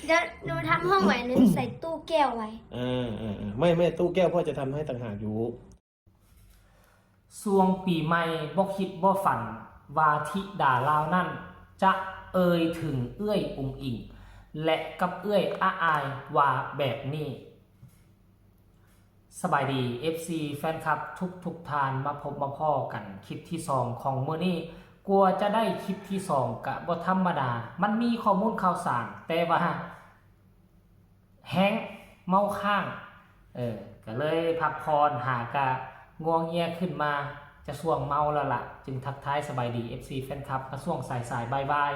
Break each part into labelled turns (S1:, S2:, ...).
S1: เดี๋ยวหนูทำห้องไว้หนูใส่ตู้แก้วไว้
S2: ไม่ตู้แก้วพ่อจะทำให้ต่างหากอยู่
S3: ช่วงปีใหม่บ่คิดบ่ฝันว่าธิดาลาวนั่นจะเอ่ยถึงเอื้อยอุ๋งอิงและกับเอื้อยอาอายว่าแบบนี้สบายดี FC แฟนคลับทุกทานมาพบมาพ่อกันคลิปที่2ของมื้อนี้กลัวจะได้คลิปที่2กะบ่ธรรมดามันมีข้อมูลข่าวสารแต่ว่าแห้งเมาข้างก็เลยพักพรหากะง่วงเงียขึ้นมาจะช่วงเมาแล้วล่ะจึงทักทายสบายดี FC แฟนคลับมาช่วงสายบาย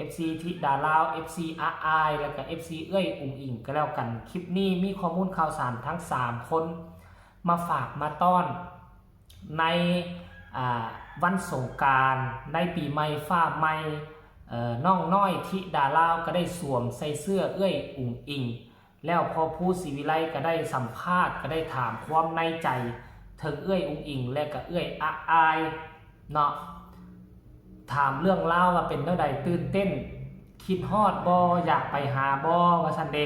S3: FC ธิดาลาว FC อาอายแล้วก็ FC เอ้ยอุ๋งอิงก็แล้วกันคลิปนี้มีข้อมูลข่าวสารทั้ง3คนมาฝากมาต้อนในวันสงกรานต์ในปีใหม่ฟ้าใหม่น้องน้อยธิดาลาวก็ได้สวมใส่เสื้อเอ้ยอุ๋งอิงแล้วพอผู้ศรีวิไลก็ได้สัมภาษณ์ก็ได้ถามความในใจถึงเอ้ยอุ๋งอิงและก็เอ้ยอาอายเนาะถามเรื่องเล่าว่าเป็นเท่าใดตื่นเต้นคิดฮอดบ่อยากไปหาบ่ว่าซั่นเด้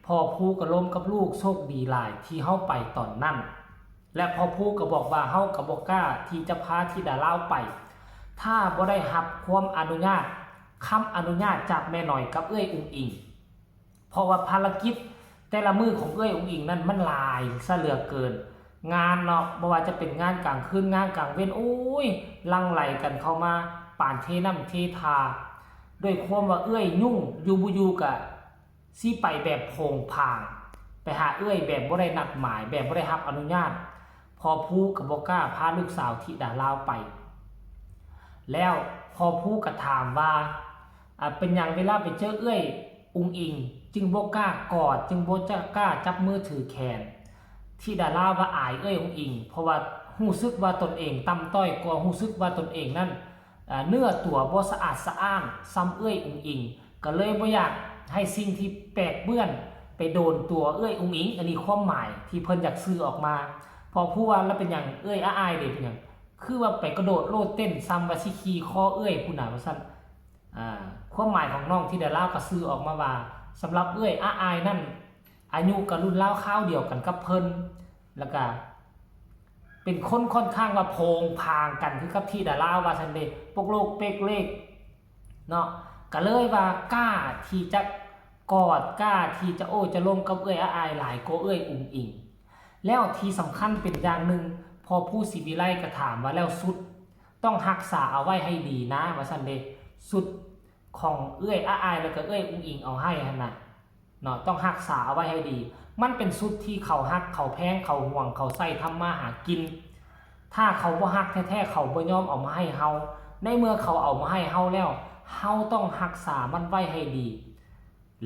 S3: พอผู้ก็ล้มกับลูกโชคดีหลายที่เฮาไปตอนนั้นและพอผู้ก็บอกว่าเฮาก็บ่กล้าที่จะพาธิดาลาวไปถ้าบ่ได้รับความอนุญาตคำอนุญาตจากแม่หน่อยกับเอ้ยอุ๋งอิงเพราะว่าภารกิจแต่ละมือของเอ้ยอุ๋งอิงนั้นมันหลายซะเหลือเกินงานเนาะบ่ว่าจะเป็นงานกลางคืนงานกลางเว้นโอ้ยลังไหลกันเข้ามาป่านเทน้ำเททาด้วยความว่าเอ้ยยุ่งอยู่บ่อยู่กะสิไปแบบโผงผางไปหาเอ้ยแบบบ่ได้นัดหมายแบบบ่ได้รับอนุญาตพอผู้ก็บ่กล้าพาลูกสาวธิดาลาวไปแล้วพอผู้ก็ถามว่าเป็นหยังเวลาไปเจอเอ้ยอุ๋งอิงจึงบ่กล้ากอดจึงบ่จะกล้าจับมือถือแขนธิดาลาวว่าอายเอ้ยอุ๋งอิงเพราะว่ารู้สึกว่าตนเองต่ำต้อยกว่ารู้สึกว่าตนเองนั้นเนื้อตัวบ่สะอาดสะอ้านซ้ำเอ้ยอุ๋งอิงก็เลยบ่อยากให้สิ่งที่แปลกเปื้อนไปโดนตัวเอ้ยอุ๋งอิงอันนี้ความหมายที่เพิ่นอยากสื่อออกมาพอพูดว่าแล้วเป็นหยังเอ้ยอ้ายเด้เป็นหยังคือว่าไปกระโดดโลดเต้นซ้ำว่าสิขี่คอเอ้ยผู้น่ะว่าซั่นความหมายของน้องที่ได้ลาวก็สื่อออกมาว่าสำหรับเอ้ยอ้ายนั่นอายุก็รุ่นราวคราวเดียวกันกับเพิ่นแล้วก็เป็นคนค่อนข้างว่าโพงพางกันคือกับที่ดาลาวว่าซั่นเด้ปกโลกเป๊กเลขเนาะก็เลยว่ากล้าที่จะกอดกล้าที่จะโอ้จะลงกับเอ้ยอ้ายหลายกว่าเอ้ยอุ๋งอิงแล้วที่สำคัญเป็นอย่างหนึ่งพอผู้ศรีวิไลก็ถามว่าแล้วสุดต้องรักษาเอาไว้ให้ดีนะว่าซั่นเด้สุดของเอ้ยอ้ายแล้วก็เอ้ยอุ๋งอิงเอาให้หั่นน่ะเนาะต้องรักษาเอาไว้ให้ดีมันเป็นสุดที่เขาฮักเขาแพงเขาห่วงเขาใส่ทำมาหากินถ้าเขาบ่ฮักแท้ๆเขาบ่ยอมเอามาให้เฮาในเมื่อเขาเอามาให้เฮาแล้วเฮาต้องรักษามันไว้ให้ดี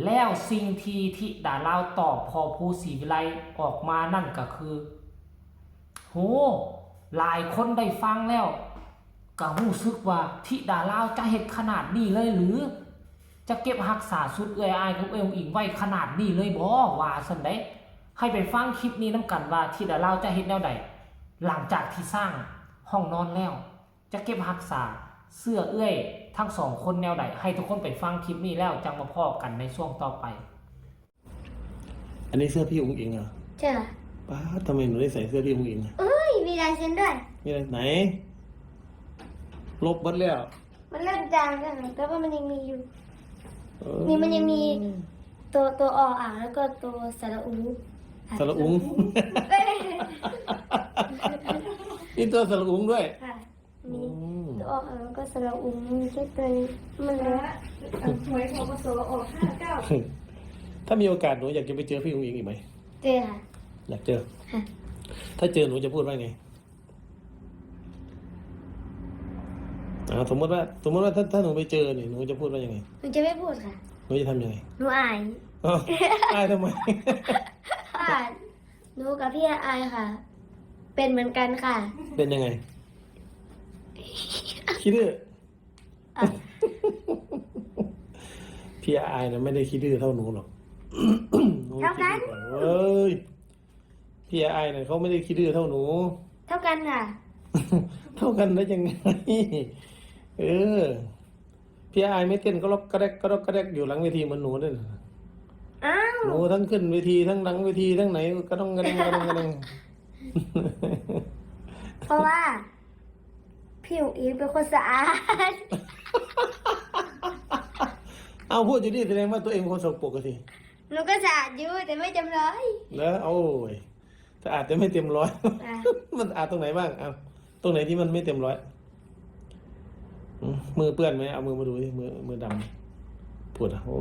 S3: แล้วสิ่งที่ธิดาลาวตอบพอผู้ศรีวิไลออกมานั่นก็คือโหหลายคนได้ฟังแล้วก็รู้สึกว่าธิดาลาวจะเฮ็ดขนาดนี้เลยหรือจะเก็บรักษาสุดเอ้ยอ้ายของเอ้ยอุ๋งอิงไว้ขนาดนี้เลยบ่ว่าซั่นเด้ให้ไปฟังคลิปนี้นำกันว่าธิดาลาวจะเฮ็ดแนวใดหลังจากที่สร้างห้องนอนแล้วจะเก็บรักษาเสื้อเอ้ยทั้ง2คนแนวใดให้ทุกคนไปฟังคลิปนี้แล้วจังมาพอกันในช่วงต่อไป
S2: อันนี้เสื้อพี่อุ๋งอิงเหรอ
S1: ใช่ค่ะ
S2: ป้าทำไมหนูได้ใส่เสื้อพี่อุ๋งอิง
S1: เอ้ยมีลายเซ็นด้วย
S2: มีอะไรไหนลบเบิดแล้ว
S1: มันเริ่มจางแล้วแต่ว่ามันยังมีอยู่นี่มันยังมีตัวออ่างแล้วก็ตัวสระอุ
S2: สระอุงนี่ตัวสระอุงด้วย
S1: ค่ะมีตัวออ่างแล้วก็สระอุมีแค่ตัวนี้มันเลย
S4: หวยพปสออก59
S2: ถ้ามีโอกาสหนูอยากจะไปเจอพี่อุ๋งอิงอีกไหม
S1: เจอค่ะ
S2: อยากเจอถ้าเจอหนูจะพูดว่าไงสมมติว่าถ้าหนูไปเจอเนี่ยหนูจะพูดว่ายังไง
S1: หนูจะไม่พูดค่ะ
S2: หนูจะทำยังไง
S1: หนูอาย
S2: อายทำไม
S1: หนูกับพี่อายค่ะเป็นเหมือนกันค่ะ
S2: เป็นยังไงคิดดื้อพี่อายนะไม่ได้คิดดื้อเท่าหนูหรอก
S1: เท่ากัน
S2: เอ้ยพี่อายนะเขาไม่ได้คิดดื้อเท่าหนู
S1: เท่ากันค่ะ
S2: เท่ากันได้ยังไงพี่อายไม่เต้นก็ล็อกกระแดกอยู่หลังเวทีเหมือนหนูเลย
S1: อ้าว
S2: หนูทั้งขึ้นเวทีทั้งหลังเวทีทั้งไหนก็ต้องกระเด้งกระเด้งกระเด้ง
S1: เพราะว่าพี่อุ๋งอิงเป็นคนสะอาด
S2: เอาพูดอยู่นี่แสดงว่าตัวเองเป็นคนสกปรกกันสิ
S1: หนูก็สะอาดอยู่แต่ไม่จำร้อย
S2: แล้วโอ้ยสะอาดแต่ไม่เต็มร้อย
S1: อ่ะ
S2: มันสะอาดตรงไหนบ้างเอาตรงไหนที่มันไม่เต็มร้อยมือเปื้อนไหมเอามือมาดูดิมือดำปวดอ่ะโอ้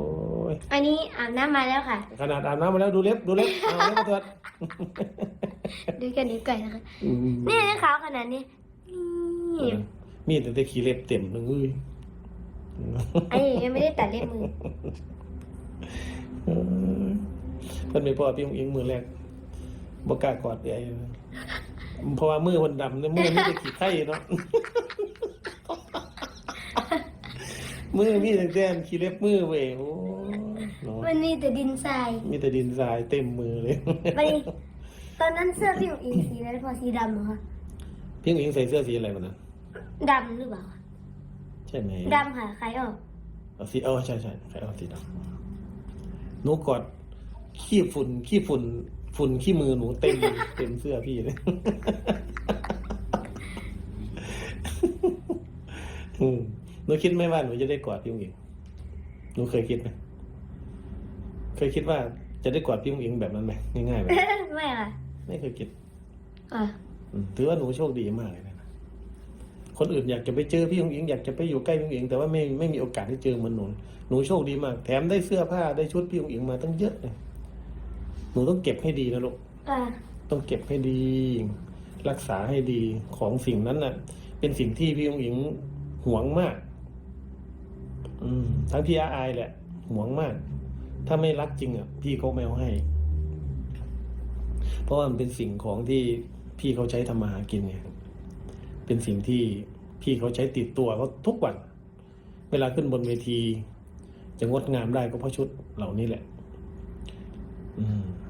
S2: ย
S1: อันนี้อาบน้ำมาแล้วค่ะ
S2: ขนาดอาบน้ำมาแล้วดูเล็บเอาเล็บมาตรวจ
S1: ดูกันนิ้วไก่นะคะ
S2: อืม
S1: นี่ขาวขนาดนี้นี่
S2: มีแต่ขี้เล็บเต็มเลยมือ
S1: อันนี้ยังไม่ได้ตัดเล็บมือ
S2: เพิ่นไม่พอพี่องอิงมือแรกบ่กล้ากอดใหญ่เพราะว่ามือคนดำเนี่ยมือมีแต่ขี้ไข่เนาะ มือมีแต่แต้มขี้เล็บมือเว้ยโอ้เนาะ
S1: มันมีแต่ดินทราย
S2: มีแต่ดินทรายเต็มมือเลย
S1: ไปตอนนั้นเสื้อพี่อุ๋งอิงสีอะไรพอสีดำเหรอคะ
S2: พี่องอิงใส่เสื้อสีอะไรวันนั้น
S1: ดำหรือเปล่าคะ
S2: ใช่ไหม
S1: ดำค่ะใครออก
S2: เอาสีใช่ใช่ใครเอาสีดำหนูกอดขี้ฝุ่นขี้มือหนูเต็มเสื้อพี่เลย หนูคิดไหมว่าหนูจะได้กอดพี่องอิงหนูเคยคิดไหมเคยคิดว่าจะได้กอดพี่องอิงแบบนั้นไหมง่ายๆแบบ
S1: ไม่ค่ะ
S2: ไม่เคยคิด
S1: อ่ะ
S2: ถือว่าหนูโชคดีมากเลยนะคนอื่นอยากจะไปเจอพี่องอิงอยากจะไปอยู่ใกล้พี่องอิงแต่ว่าไม่มีโอกาสได้เจอเหมือนหนูโชคดีมากแถมได้เสื้อผ้าได้ชุดพี่องอิงมาตั้งเยอะเลยหนูต้องเก็บให้ดีนะลูก
S1: อ่ะ
S2: ต้องเก็บให้ดี รักษาให้ดีของสิ่งนั้นน่ะ เป็นสิ่งที่พี่องอิงหวงมาก ทั้งพี่อาอายแหละหวงมาก ถ้าไม่รักจริงอ่ะพี่เขาไม่เอาให้ เพราะว่ามันเป็นสิ่งของที่พี่เขาใช้ทำมาหากินเนี่ยเป็นสิ่งที่พี่เขาใช้ติดตัวเขาทุกวัน เวลาขึ้นบนเวที จะงดงามได้ก็เพราะชุดเหล่านี้แหละ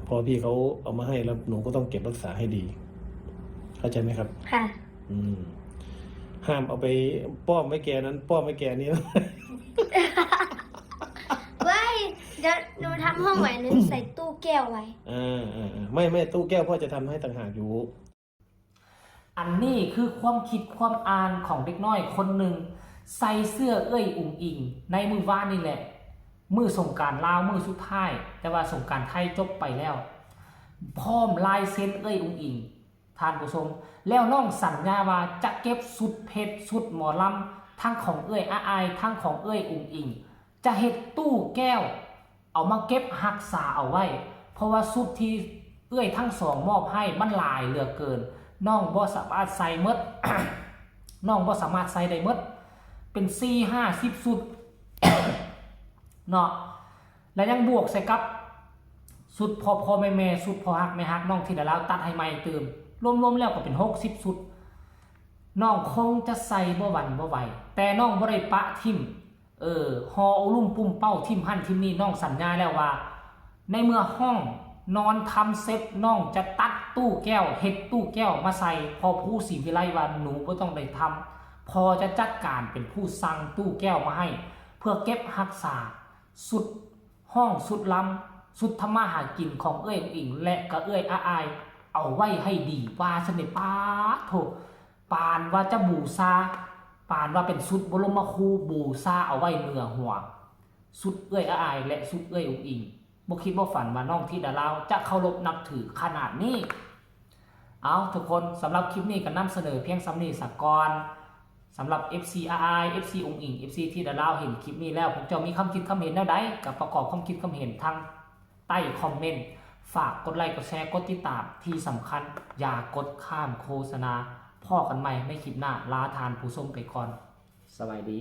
S2: พอพี่เขาเอามาให้แล้วหนูก็ต้องเก็บรักษาให้ดี เข้าใจไหมครับ
S1: ค่ะ
S2: ห้ามเอาไปป้อมไว้แกนั้น ป้อมไว้แกนี้นะ
S1: เว้ยเดี๋ยวหนูทำห้องใหม่หนูใส่ตู้แก้วไว้
S2: ไม่ตู้แก้วพ่อจะทำให้ต่างหากอยู่
S3: อันนี้คือความคิดความอ่านของเด็กน้อยคนหนึ่งใส่เสื้อเอ้ยอุ๋งอิงในมือว่านนี่แหละมือสงกรานต์ลาวมือสุดท้ายแต่ว่าสงกรานต์ไทยจบไปแล้วพร้อมลายเซ็นเอ้ยอุ๋งอิงท่านผู้ชมแล้วน้องสัญญาว่าจะเก็บสุดเพชรสุดหมอลำทั้งของเอ้ยอาอายทั้งของเอ้ยอุ๋งอิงจะเฮ็ดตู้แก้วเอามาเก็บรักษาเอาไว้เพราะว่าสุดที่เอ้ยทั้งสองมอบให้มันหลายเหลือเกินน้องบ่สามารถใส่หมด น้องบ่สามารถใส่ได้หมดเป็น4-50สุด เนาะแล้วยังบวกใส่กับสุดพอแม่สุดพอฮักไม่ฮักน้องที่ได้แล้วตัดให้ใหม่เติมรวมๆแล้วก็เป็น60สุดน้องคงจะใส่บ่หวั่นบ่ไหวแต่น้องบ่ได้ปะทิ่มฮอเอาลุ่มปุ่มเป้าทิ่มหั่นทิ่มนี่น้องสัญญาแล้วว่าในเมื่อห้องนอนทำเซ็ตน้องจะตัดตู้แก้วเฮ็ดตู้แก้วมาใส่พอผู้ศรีวิไลว่าหนูบ่ต้องได้ทำพอจะจัดการเป็นผู้สั่งตู้แก้วมาให้เพื่อเก็บรักษาสุดห้องสุดล้ำสุดทำมาหากินของเอ้ยอิงและก็เอ้ยอาอายเอาไว้ให้ดีว่าสนิทป้าโถปานว่าจะบูชาปานว่าเป็นสุดบรมครูบูชาเอาไว้เหนือหัวสุดเอ้ยอาอายและสุดเอ้ยอิงบ่คิดบ่ฝันว่าน้องที่ดาลาวจะเคารพนับถือขนาดนี้เอาทุกคนสำหรับคลิปนี้ก็นำเสนอเพียงซ้ำนี้สักก่อนสำหรับ FC RI FC องอิง FC ที่ดาลาวเห็นคลิปนี้แล้วผมจะมีคำคิดคำเห็นแนวใดกับประกอบความคิดคำเห็นทางใต้คอมเมนต์ฝากกดไลค์กดแชร์กดติดตามที่สำคัญอย่ากดข้ามโฆษณาพ่อกันใหม่ในคลิปหน้าลาทานผู้ชมไปก่อนสวัสดี